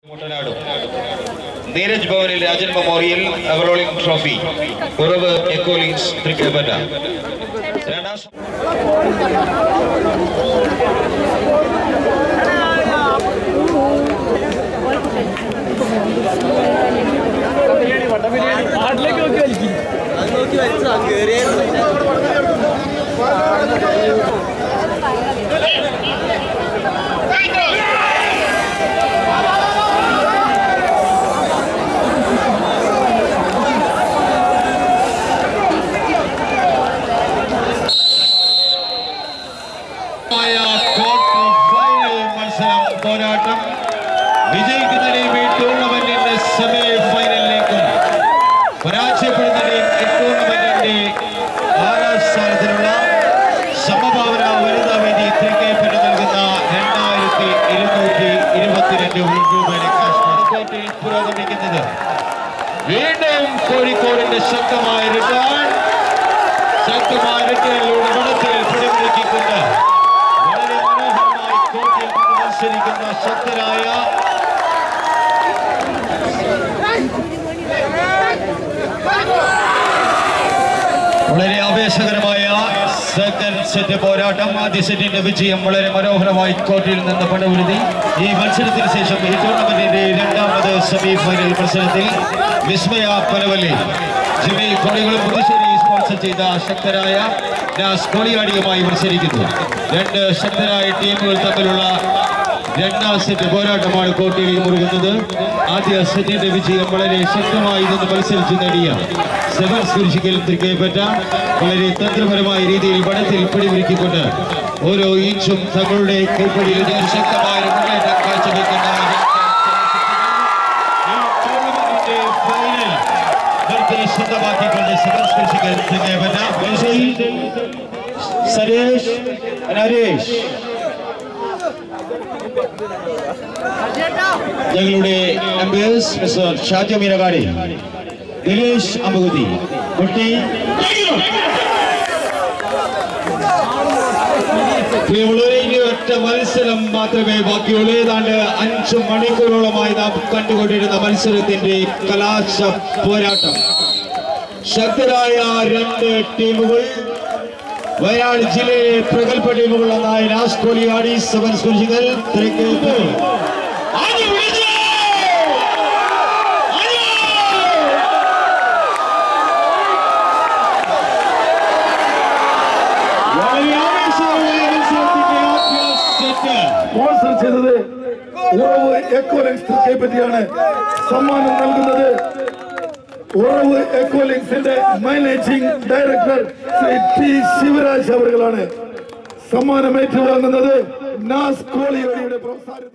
Neeraj Bhavanil Rajan Memorial Overalling Trophy. Uravu Ecolins Trikapata. പോരാട്ടം വിജയിക്കുന്നതിനെയും ഈ ടൂർണമെന്റിന്റെ semi ഫൈനലിലേക്കും പരാജയപ്പെടുന്നതിനെയും ഈ ടൂർണമെന്റിന്റെ ആറാം സ്ഥാനത്തിനുള്ള സമഭാവന വനിതാ വേദി തൃക്കൈപ്പറ്റ നൽകുന്ന 2222 രൂപയുടെ കാശ് കോർട്ടിൽ പുരോഗമിക്കുന്നത്. വീണ്ടും കോഴിക്കോടിന്റെ ശക്തമായ റിട്ടേണിലൂടെ വടത്തിൽ പിടിമുറുക്കിക്കൊണ്ട് വളരെ മനോഹരമായി കോർട്ടിൽ മത്സരിക്കുന്ന ശക്തരായ വളരെ ആവേശകരമായ സെക്കൻഡ് സെറ്റ് പോരാട്ടം. ആദ്യ സെറ്റിന്റെ വിജയം വളരെ മനോഹരമായി കോർട്ടിൽ നിന്ന് പടവരുത്തി. ഈ മത്സരത്തിന് ശേഷം ഈ ടൂർണമെന്റിന്റെ രണ്ടാമത് സെമി ഫൈനൽ മത്സരത്തിൽ വിസ്മയ പനവല്ലി ജിമ്മി കോടികളും പുതുശ്ശേരി സ്പോൺസർ ചെയ്ത ശക്തരായ നാസ് കോളിയാടിയുമായി മത്സരിക്കുന്നു. രണ്ട് ശക്തരായ ടീമുകൾ തമ്മിലുള്ള രണ്ടാം സെറ്റ് പോരാട്ടമാണ് കോർട്ടിൽ മുറുകുന്നത്. ആദ്യ സെറ്റിന്റെ വിജയം വളരെ ശക്തമായി നിന്ന് മത്സരിച്ച് നേടിയ സെവൻസ് കുരിശിക്കൽ തൃക്കൈപ്പറ്റ വളരെ തന്ത്രപരമായ രീതിയിൽ വടത്തിൽ പിടിമുറുക്കിക്കൊണ്ട് ഓരോ ഇഞ്ചും തങ്ങളുടെ കൈപ്പടിയിൽ ശക്തമായ മുന്നേറ്റം കാഴ്ചവെക്കുന്ന ഫൈനൽ സ്വന്തമാക്കിക്കൊണ്ട് സെവൻസ് കുരിശിക്കൽ തൃക്കൈപ്പറ്റ. സരേഷ് നരേഷ് ഞങ്ങളുടെ എംബിയസ് മിസ്റ്റർ ഷാജി മീനകാടി, ദിലേഷ് അമ്പകുതി കുട്ടി. ഒറ്റ മത്സരം മാത്രമേ ബാക്കിയുള്ളൂ. ഏതാണ്ട് 5 മണിക്കൂറോളമായി നാം കണ്ടുകൊണ്ടിരുന്ന മത്സരത്തിന്റെ കലാശ പോരാട്ടം. ശക്തരായ രണ്ട് ടീമുകൾ, വയനാട് ജില്ലയിലെ പ്രഗത്ഭ ടീമുകളായ നാസ് കോളിയാടി, സെവൻസ് കുരിശിക്കൽ തൃക്കൈപ്പറ്റ. സ്പോൺസർ ചെയ്തത് ഉറവ് എക്കോലിങ്സ് തൃക്കൈപ്പറ്റയാണ്. സമ്മാനം നൽകുന്നത് ഉറവ് എക്കോലിങ്സിന്റെ managing director Sri T Sivaraj അവர்களാണ്. സമ്മാനം ഏറ്റുവാങ്ങുന്നത് നാസ് കോളിയാടിയുടെ പ്രോത്സാഹനം.